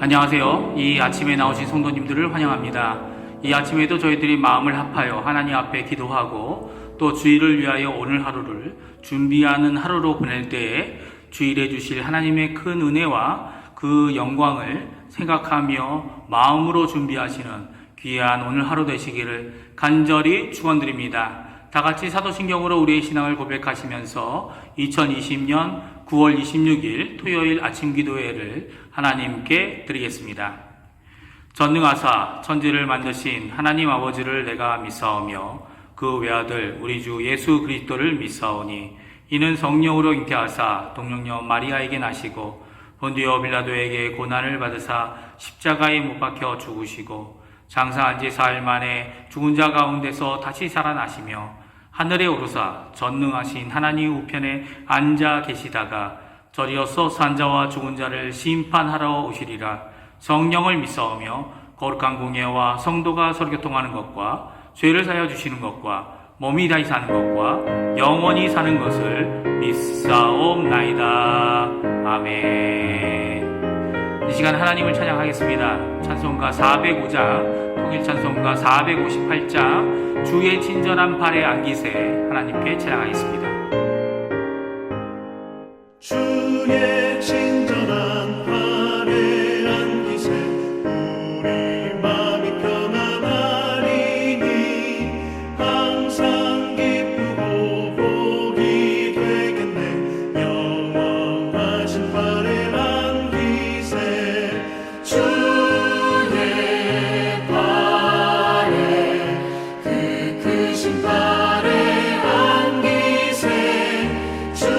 안녕하세요. 이 아침에 나오신 성도님들을 환영합니다. 이 아침에도 저희들이 마음을 합하여 하나님 앞에 기도하고 또 주일을 위하여 오늘 하루를 준비하는 하루로 보낼 때에 주일에 주실 하나님의 큰 은혜와 그 영광을 생각하며 마음으로 준비하시는 귀한 오늘 하루 되시기를 간절히 축원드립니다. 다 같이 사도신경으로 우리의 신앙을 고백하시면서 2020년 9월 26일 토요일 아침 기도회를 하나님께 드리겠습니다. 전능하사 천지를 만드신 하나님 아버지를 내가 믿사오며 그 외아들 우리 주 예수 그리스도를 믿사오니 이는 성령으로 잉태하사 동정녀 마리아에게 나시고 본디오 빌라도에게 고난을 받으사 십자가에 못 박혀 죽으시고 장사한 지 사흘 만에 죽은 자 가운데서 다시 살아나시며 하늘에 오르사 전능하신 하나님 우편에 앉아 계시다가 저리어서 산자와 죽은 자를 심판하러 오시리라. 성령을 믿사오며 거룩한 공예와 성도가 서로 교통하는 것과 죄를 사여 주시는 것과 몸이 다시 사는 것과 영원히 사는 것을 믿사옵나이다. 아멘. 이 시간 하나님을 찬양하겠습니다. 찬송가 405장, 통일 찬송가 458장, 주의 친절한 팔에 안기세 하나님께 찬양하겠습니다. 주의 친절한 팔에 안기세 우리 마음이 편안하리니 항상 기쁘고 복이 되겠네. 영원하신 팔에 안기세 주의 팔에 그 크신 팔에 안기세 주의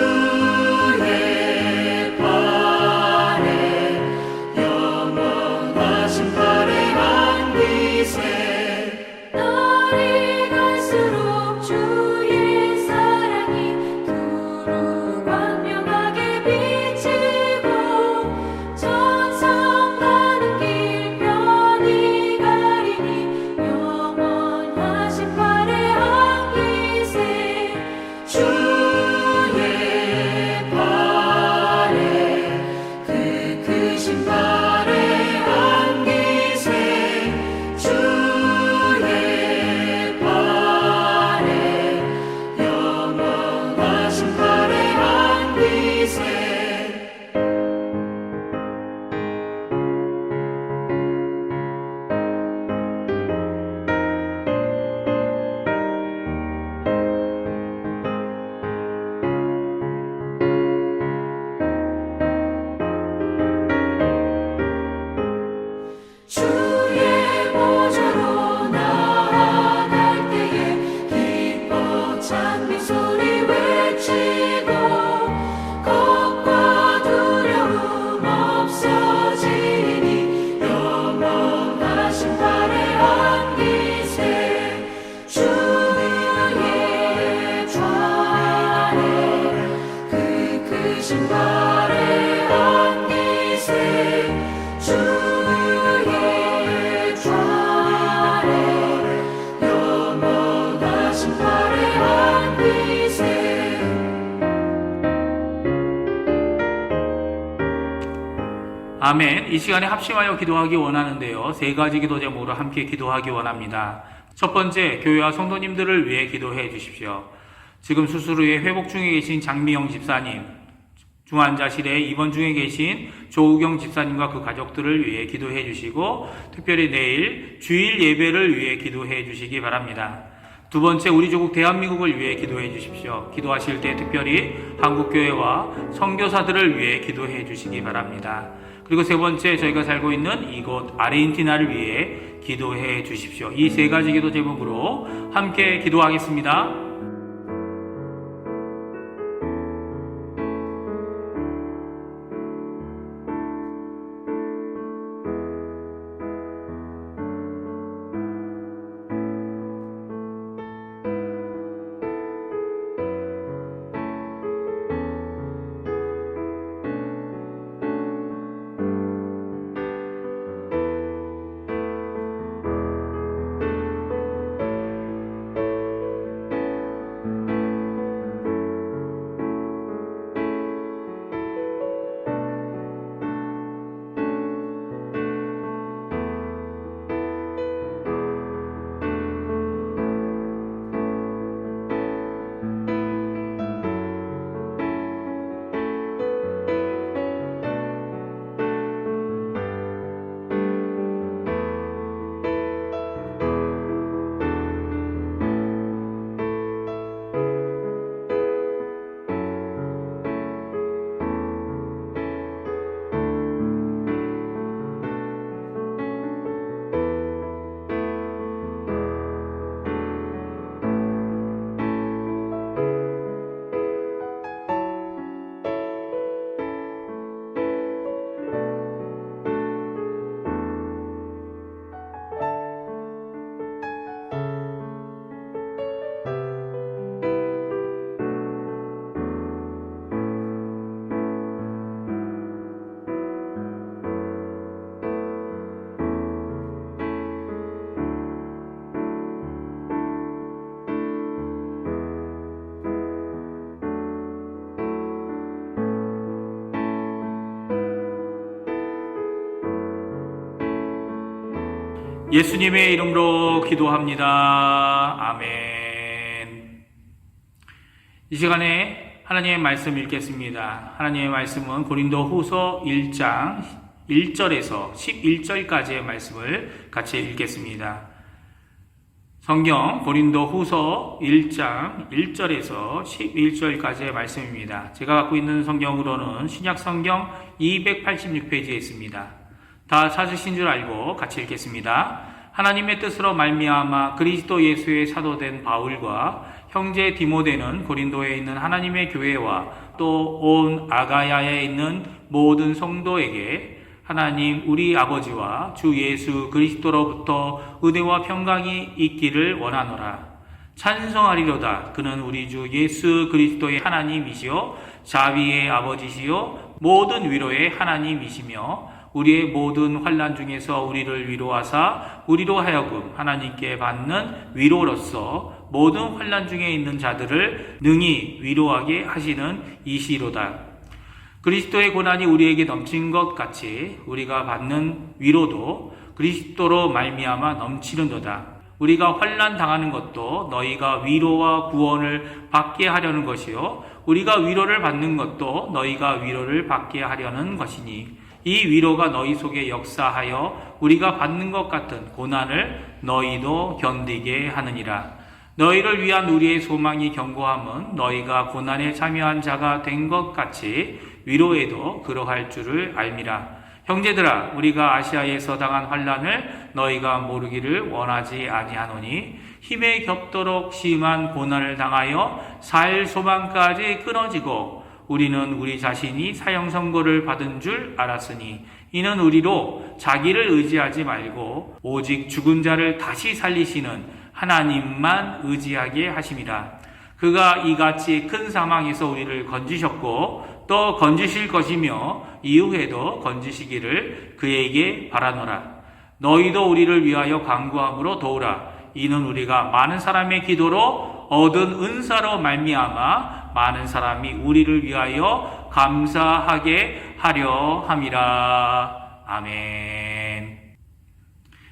팔에 영원하신 팔에 안기세 날이 갈수록 주의 사랑이 두루 광명하게 비치고 천성 가는 길 편히 가리니 영원하신 팔에 안기세 주의 팔에 그 크신 팔에 안기세 주의 팔에 영원하신 팔에 안기세 주의 보좌로 나아갈 때에 기뻐 찬미 소리 외치고 겁과 두려움 없어지니 영원하신 팔에 안기세 주의 좌에 그 크신 팔에 안기세 주의 좌에 영원하신 팔에 안기세 아멘. 이 시간에 합심하여 기도하기 원하는데요. 세 가지 기도 제목으로 함께 기도하기 원합니다. 첫 번째, 교회와 성도님들을 위해 기도해 주십시오. 지금 수술 후에 회복 중에 계신 장미영 집사님, 중환자실에 입원 중에 계신 조우경 집사님과 그 가족들을 위해 기도해 주시고 특별히 내일 주일 예배를 위해 기도해 주시기 바랍니다. 두 번째, 우리 조국 대한민국을 위해 기도해 주십시오. 기도하실 때 특별히 한국교회와 선교사들을 위해 기도해 주시기 바랍니다. 그리고 세 번째, 저희가 살고 있는 이곳 아르헨티나를 위해 기도해 주십시오. 이 세 가지 기도 제목으로 함께 기도하겠습니다. 예수님의 이름으로 기도합니다. 아멘. 이 시간에 하나님의 말씀 읽겠습니다. 하나님의 말씀은 고린도후서 1장 1절에서 11절까지의 말씀을 같이 읽겠습니다. 성경 고린도후서 1장 1절에서 11절까지의 말씀입니다. 제가 갖고 있는 성경으로는 신약 성경 286페이지에 있습니다. 다 찾으신 줄 알고 같이 읽겠습니다. 하나님의 뜻으로 말미암아 그리스도 예수의 사도된 바울과 형제 디모데는 고린도에 있는 하나님의 교회와 또 온 아가야에 있는 모든 성도에게 하나님 우리 아버지와 주 예수 그리스도로부터 은혜와 평강이 있기를 원하노라. 찬송하리로다. 그는 우리 주 예수 그리스도의 하나님이시요 자비의 아버지시요 모든 위로의 하나님이시며 우리의 모든 환난 중에서 우리를 위로하사 우리로 하여금 하나님께 받는 위로로서 모든 환난 중에 있는 자들을 능히 위로하게 하시는 이시로다. 그리스도의 고난이 우리에게 넘친 것 같이 우리가 받는 위로도 그리스도로 말미암아 넘치는도다. 우리가 환난 당하는 것도 너희가 위로와 구원을 받게 하려는 것이요 우리가 위로를 받는 것도 너희가 위로를 받게 하려는 것이니 이 위로가 너희 속에 역사하여 우리가 받는 것 같은 고난을 너희도 견디게 하느니라. 너희를 위한 우리의 소망이 견고함은 너희가 고난에 참여한 자가 된 것 같이 위로에도 그러할 줄을 알미라. 형제들아, 우리가 아시아에서 당한 환난을 너희가 모르기를 원하지 아니하노니 힘에 겹도록 심한 고난을 당하여 살 소망까지 끊어지고 우리는 우리 자신이 사형 선고를 받은 줄 알았으니 이는 우리로 자기를 의지하지 말고 오직 죽은 자를 다시 살리시는 하나님만 의지하게 하심이라. 그가 이같이 큰 사망에서 우리를 건지셨고 또 건지실 것이며 이후에도 건지시기를 그에게 바라노라. 너희도 우리를 위하여 간구함으로 도우라. 이는 우리가 많은 사람의 기도로 얻은 은사로 말미암아 많은 사람이 우리를 위하여 감사하게 하려 함이라. 아멘.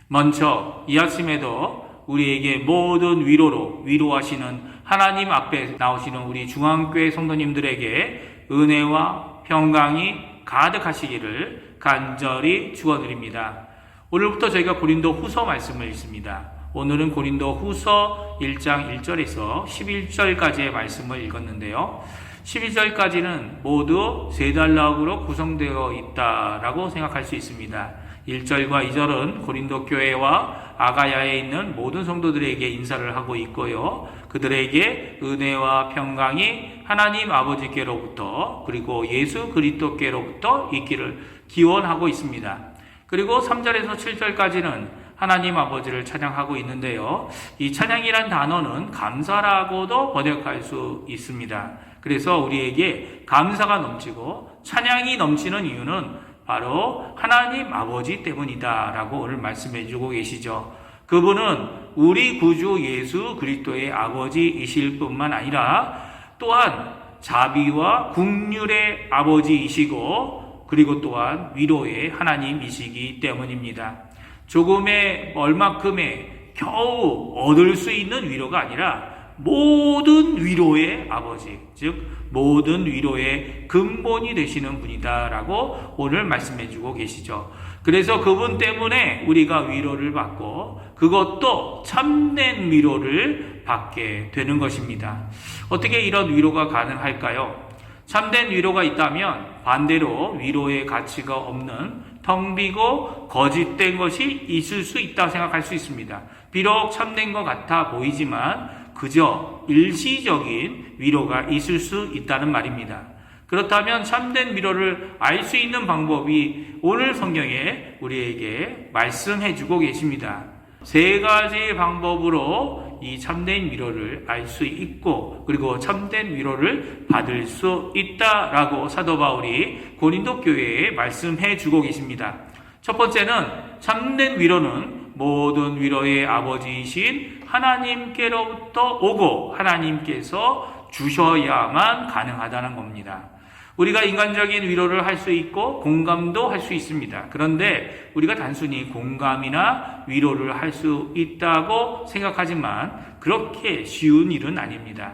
먼저 이 아침에도 우리에게 모든 위로로 위로하시는 하나님 앞에 나오시는 우리 중앙교회 성도님들에게 은혜와 평강이 가득하시기를 간절히 축원드립니다. 오늘부터 저희가 고린도 후서 말씀을 읽습니다. 오늘은 고린도 후서 1장 1절에서 11절까지의 말씀을 읽었는데요. 12절까지는 모두 세 단락으로 구성되어 있다라고 생각할 수 있습니다. 1절과 2절은 고린도 교회와 아가야에 있는 모든 성도들에게 인사를 하고 있고요. 그들에게 은혜와 평강이 하나님 아버지께로부터 그리고 예수 그리스도께로부터 있기를 기원하고 있습니다. 그리고 3절에서 7절까지는 하나님 아버지를 찬양하고 있는데요. 이 찬양이란 단어는 감사라고도 번역할 수 있습니다. 그래서 우리에게 감사가 넘치고 찬양이 넘치는 이유는 바로 하나님 아버지 때문이다라고 오늘 말씀해 주고 계시죠. 그분은 우리 구주 예수 그리스도의 아버지이실 뿐만 아니라 또한 자비와 긍휼의 아버지이시고 그리고 또한 위로의 하나님이시기 때문입니다. 조금의 얼마큼의 겨우 얻을 수 있는 위로가 아니라 모든 위로의 아버지, 즉 모든 위로의 근본이 되시는 분이다라고 오늘 말씀해 주고 계시죠. 그래서 그분 때문에 우리가 위로를 받고 그것도 참된 위로를 받게 되는 것입니다. 어떻게 이런 위로가 가능할까요? 참된 위로가 있다면 반대로 위로의 가치가 없는 텅 비고 거짓된 것이 있을 수 있다고 생각할 수 있습니다. 비록 참된 것 같아 보이지만 그저 일시적인 위로가 있을 수 있다는 말입니다. 그렇다면 참된 위로를 알 수 있는 방법이 오늘 성경에 우리에게 말씀해 주고 계십니다. 세 가지 방법으로 이 참된 위로를 알 수 있고 그리고 참된 위로를 받을 수 있다라고 사도 바울이 고린도 교회에 말씀해 주고 계십니다. 첫 번째는 참된 위로는 모든 위로의 아버지이신 하나님께로부터 오고 하나님께서 주셔야만 가능하다는 겁니다. 우리가 인간적인 위로를 할 수 있고 공감도 할 수 있습니다. 그런데 우리가 단순히 공감이나 위로를 할 수 있다고 생각하지만 그렇게 쉬운 일은 아닙니다.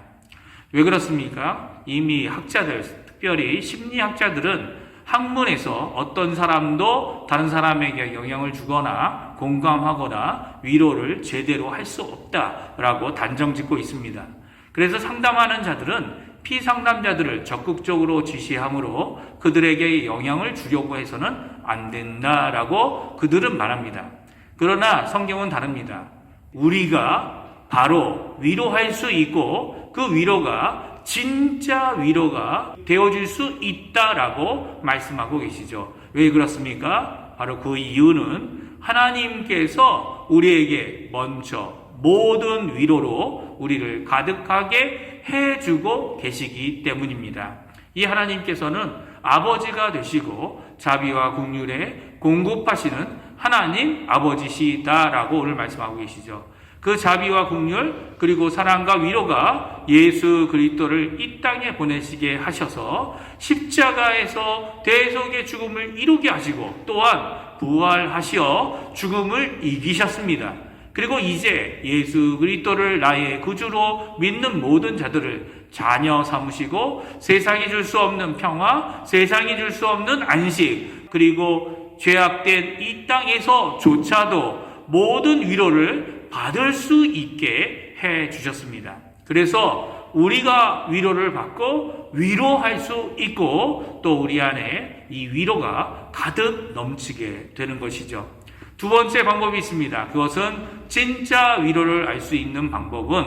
왜 그렇습니까? 이미 학자들, 특별히 심리학자들은 학문에서 어떤 사람도 다른 사람에게 영향을 주거나 공감하거나 위로를 제대로 할 수 없다라고 단정짓고 있습니다. 그래서 상담하는 자들은 피상담자들을 적극적으로 지시함으로 그들에게 영향을 주려고 해서는 안 된다라고 그들은 말합니다. 그러나 성경은 다릅니다. 우리가 바로 위로할 수 있고 그 위로가 진짜 위로가 되어질 수 있다라고 말씀하고 계시죠. 왜 그렇습니까? 바로 그 이유는 하나님께서 우리에게 먼저 모든 위로로 우리를 가득하게 해주고 계시기 때문입니다. 이 하나님께서는 아버지가 되시고 자비와 긍휼에 공급하시는 하나님 아버지시다라고 오늘 말씀하고 계시죠. 그 자비와 긍휼 그리고 사랑과 위로가 예수 그리스도를 이 땅에 보내시게 하셔서 십자가에서 대속의 죽음을 이루게 하시고 또한 부활하시어 죽음을 이기셨습니다. 그리고 이제 예수 그리스도를 나의 구주로 믿는 모든 자들을 자녀 삼으시고 세상이 줄 수 없는 평화, 세상이 줄 수 없는 안식, 그리고 죄악된 이 땅에서조차도 모든 위로를 받을 수 있게 해 주셨습니다. 그래서 우리가 위로를 받고 위로할 수 있고 또 우리 안에 이 위로가 가득 넘치게 되는 것이죠. 두 번째 방법이 있습니다. 그것은 진짜 위로를 알 수 있는 방법은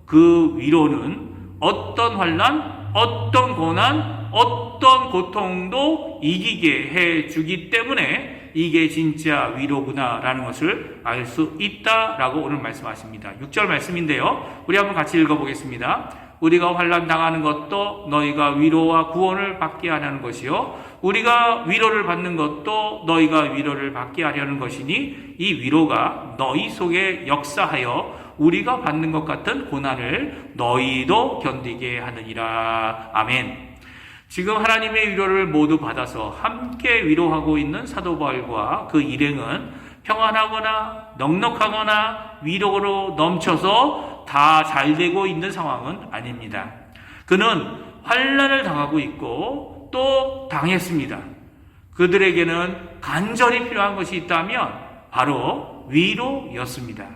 그 위로는 어떤 환난, 어떤 고난, 어떤 고통도 이기게 해주기 때문에 이게 진짜 위로구나라는 것을 알 수 있다라고 오늘 말씀하십니다. 6절 말씀인데요. 우리 한번 같이 읽어보겠습니다. 우리가 환난 당하는 것도 너희가 위로와 구원을 받게 하려는 것이요 우리가 위로를 받는 것도 너희가 위로를 받게 하려는 것이니 이 위로가 너희 속에 역사하여 우리가 받는 것 같은 고난을 너희도 견디게 하느니라. 아멘. 지금 하나님의 위로를 모두 받아서 함께 위로하고 있는 사도 바울과 그 일행은 평안하거나 넉넉하거나 위로로 넘쳐서 다 잘되고 있는 상황은 아닙니다. 그는 환난을 당하고 있고 또 당했습니다. 그들에게는 간절히 필요한 것이 있다면 바로 위로였습니다.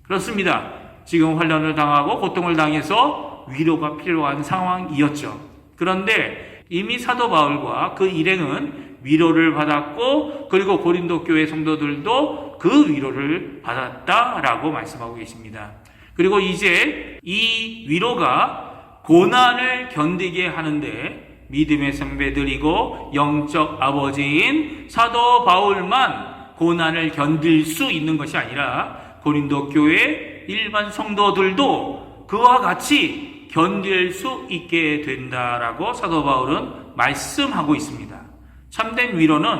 그렇습니다. 지금 환난을 당하고 고통을 당해서 위로가 필요한 상황이었죠. 그런데 이미 사도 바울과 그 일행은 위로를 받았고 그리고 고린도 교회 성도들도 그 위로를 받았다라고 말씀하고 계십니다. 그리고 이제 이 위로가 고난을 견디게 하는데 믿음의 선배들이고 영적 아버지인 사도 바울만 고난을 견딜 수 있는 것이 아니라 고린도 교회 일반 성도들도 그와 같이 견딜 수 있게 된다라고 사도 바울은 말씀하고 있습니다. 참된 위로는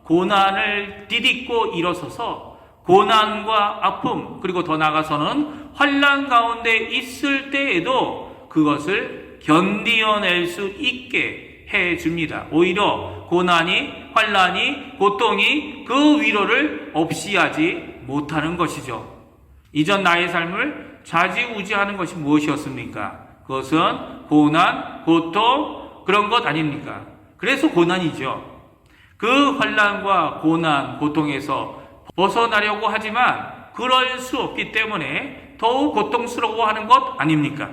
고난을 디딛고 일어서서 고난과 아픔 그리고 더 나아가서는 환난 가운데 있을 때에도 그것을 견디어낼 수 있게 해줍니다. 오히려 고난이 환난이 고통이 그 위로를 없이 하지 못하는 것이죠. 이전 나의 삶을 좌지우지하는 것이 무엇이었습니까? 그것은 고난, 고통 그런 것 아닙니까? 그래서 고난이죠. 그 환난과 고난, 고통에서 벗어나려고 하지만 그럴 수 없기 때문에 더욱 고통스러워하는 것 아닙니까?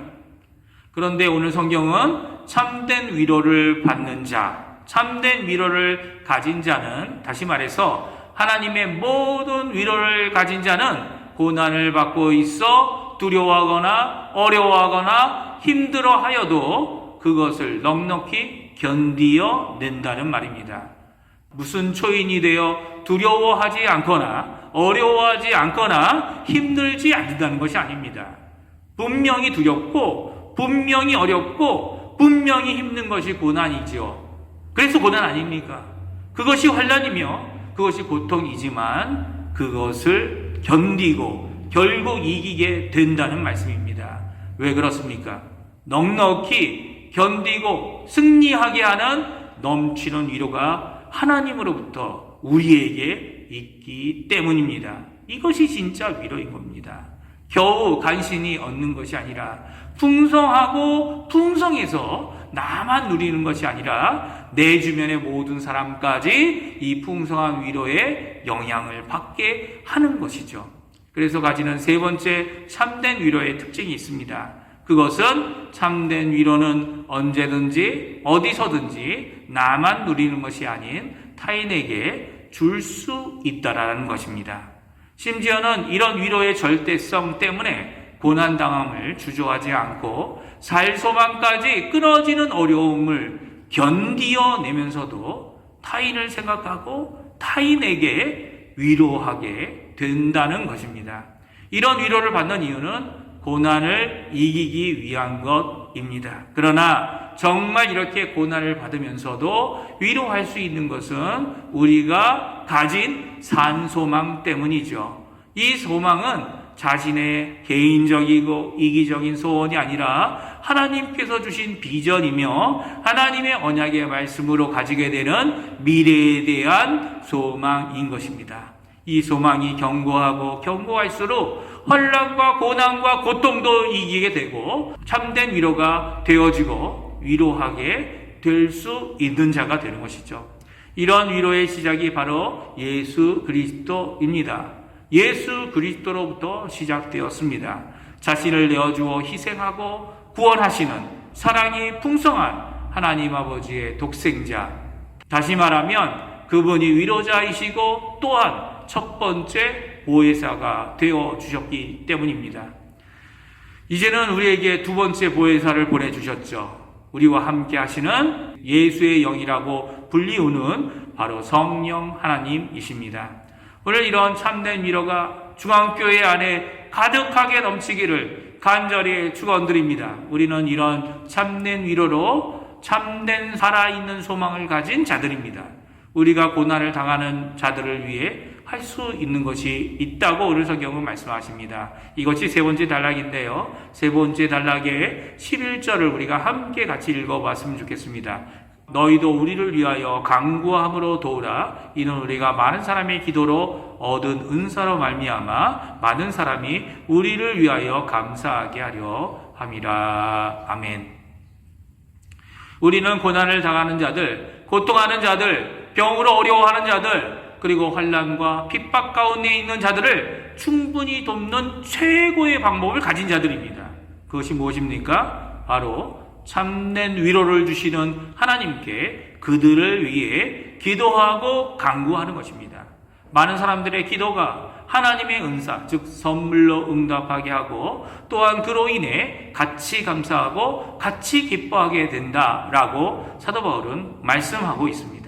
그런데 오늘 성경은 참된 위로를 받는 자, 참된 위로를 가진 자는 다시 말해서 하나님의 모든 위로를 가진 자는 고난을 받고 있어 두려워하거나 어려워하거나 힘들어하여도 그것을 넉넉히 견디어낸다는 말입니다. 무슨 초인이 되어 두려워하지 않거나 어려워하지 않거나 힘들지 않는다는 것이 아닙니다. 분명히 두렵고 분명히 어렵고 분명히 힘든 것이 고난이죠. 그래서 고난 아닙니까? 그것이 환난이며 그것이 고통이지만 그것을 견디고 결국 이기게 된다는 말씀입니다. 왜 그렇습니까? 넉넉히 견디고 승리하게 하는 넘치는 위로가 하나님으로부터 우리에게 있기 때문입니다. 이것이 진짜 위로인 겁니다. 겨우 간신히 얻는 것이 아니라 풍성하고 풍성해서 나만 누리는 것이 아니라 내 주변의 모든 사람까지 이 풍성한 위로에 영향을 받게 하는 것이죠. 그래서 가지는 세 번째 참된 위로의 특징이 있습니다. 그것은 참된 위로는 언제든지 어디서든지 나만 누리는 것이 아닌 타인에게 줄 수 있다라는 것입니다. 심지어는 이런 위로의 절대성 때문에 고난당함을 주저하지 않고 살 소망까지 끊어지는 어려움을 견디어내면서도 타인을 생각하고 타인에게 위로하게 된다는 것입니다. 이런 위로를 받는 이유는 고난을 이기기 위한 것입니다. 그러나 정말 이렇게 고난을 받으면서도 위로할 수 있는 것은 우리가 가진 산소망 때문이죠. 이 소망은 자신의 개인적이고 이기적인 소원이 아니라 하나님께서 주신 비전이며 하나님의 언약의 말씀으로 가지게 되는 미래에 대한 소망인 것입니다. 이 소망이 견고하고 견고할수록 환난과 고난과 고통도 이기게 되고 참된 위로가 되어지고 위로하게 될 수 있는 자가 되는 것이죠. 이런 위로의 시작이 바로 예수 그리스도입니다. 예수 그리스도로부터 시작되었습니다. 자신을 내어주어 희생하고 구원하시는 사랑이 풍성한 하나님 아버지의 독생자. 다시 말하면 그분이 위로자이시고 또한 첫 번째 보혜사가 되어 주셨기 때문입니다. 이제는 우리에게 두 번째 보혜사를 보내주셨죠. 우리와 함께 하시는 예수의 영이라고 불리우는 바로 성령 하나님이십니다. 오늘 이런 참된 위로가 중앙교회 안에 가득하게 넘치기를 간절히 축원드립니다. 우리는 이런 참된 위로로 참된 살아있는 소망을 가진 자들입니다. 우리가 고난을 당하는 자들을 위해 할 수 있는 것이 있다고 오늘 성경은 말씀하십니다. 이것이 세 번째 단락인데요. 세 번째 단락의 11절을 우리가 함께 같이 읽어봤으면 좋겠습니다. 너희도 우리를 위하여 간구함으로 도우라. 이는 우리가 많은 사람의 기도로 얻은 은사로 말미암아 많은 사람이 우리를 위하여 감사하게 하려 함이라. 아멘. 우리는 고난을 당하는 자들, 고통하는 자들, 병으로 어려워하는 자들, 그리고 환난과 핍박 가운데 있는 자들을 충분히 돕는 최고의 방법을 가진 자들입니다. 그것이 무엇입니까? 바로 참된 위로를 주시는 하나님께 그들을 위해 기도하고 간구하는 것입니다. 많은 사람들의 기도가 하나님의 은사, 즉 선물로 응답하게 하고 또한 그로 인해 같이 감사하고 같이 기뻐하게 된다라고 사도 바울은 말씀하고 있습니다.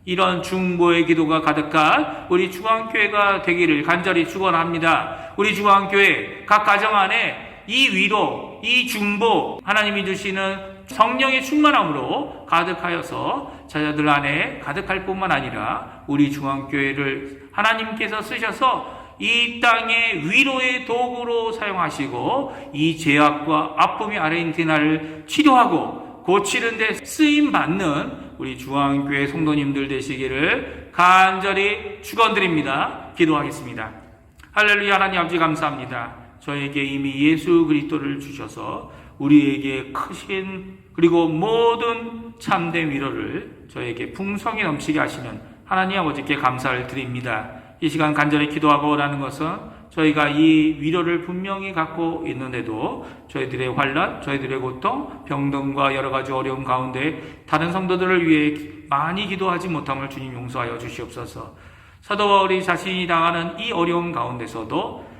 이런 중보의 기도가 가득한 우리 중앙교회가 되기를 간절히 축원합니다. 우리 중앙교회 각 가정 안에 이 위로, 이 중보, 하나님이 주시는 성령의 충만함으로 가득하여서 자녀들 안에 가득할 뿐만 아니라 우리 중앙교회를 하나님께서 쓰셔서 이 땅의 위로의 도구로 사용하시고 이 죄악과 아픔이 아르헨티나를 치료하고 고치는 데 쓰임받는 우리 중앙교회 성도님들 되시기를 간절히 축원드립니다. 기도하겠습니다. 할렐루야. 하나님 아버지 감사합니다. 저에게 이미 예수 그리스도를 주셔서 우리에게 크신 그리고 모든 참된 위로를 저에게 풍성히 넘치게 하시는 하나님 아버지께 감사를 드립니다. 이 시간 간절히 기도하고 원하는 것은 저희가 이 위로를 분명히 갖고 있는데도 저희들의 환난, 저희들의 고통, 병등과 여러 가지 어려움 가운데 다른 성도들을 위해 많이 기도하지 못함을 주님 용서하여 주시옵소서. 사도 바울이 자신이 당하는 이 어려움 가운데서도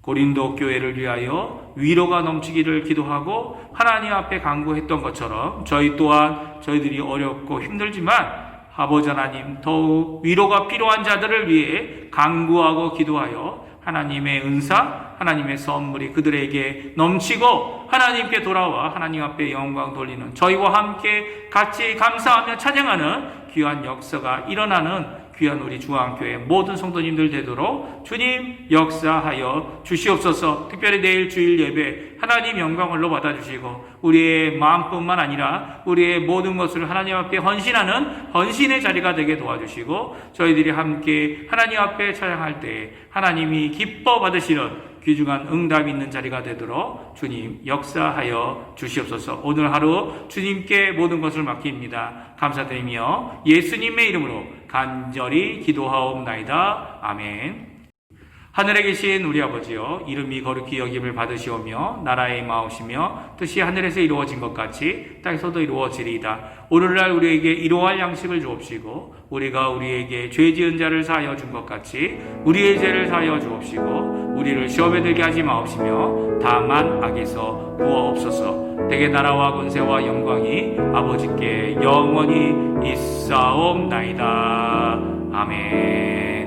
고린도 교회를 위하여 위로가 넘치기를 기도하고 하나님 앞에 간구했던 것처럼 저희 또한 저희들이 어렵고 힘들지만 아버지 하나님 더욱 위로가 필요한 자들을 위해 간구하고 기도하여 하나님의 은사, 하나님의 선물이 그들에게 넘치고 하나님께 돌아와 하나님 앞에 영광 돌리는 저희와 함께 같이 감사하며 찬양하는 귀한 역사가 일어나는 귀한 우리 중앙교회 모든 성도님들 되도록 주님 역사하여 주시옵소서. 특별히 내일 주일 예배 하나님 영광을로 받아주시고 우리의 마음뿐만 아니라 우리의 모든 것을 하나님 앞에 헌신하는 헌신의 자리가 되게 도와주시고 저희들이 함께 하나님 앞에 찬양할 때 하나님이 기뻐 받으시는 귀중한 응답 있는 자리가 되도록 주님 역사하여 주시옵소서. 오늘 하루 주님께 모든 것을 맡깁니다. 감사드리며 예수님의 이름으로 간절히 기도하옵나이다. 아멘. 하늘에 계신 우리 아버지여, 이름이 거룩히 여김을 받으시오며 나라의 마옵시며 뜻이 하늘에서 이루어진 것 같이 땅에서도 이루어지리이다. 오늘날 우리에게 이러할 양식을 주옵시고 우리가 우리에게 죄 지은 자를 사하여 준 것 같이 우리의 죄를 사하여 주옵시고 우리를 시험에 들게 하지 마옵시며 다만 악에서 구하옵소서. 대개 나라와 권세와 영광이 아버지께 영원히 있사옵나이다. 아멘.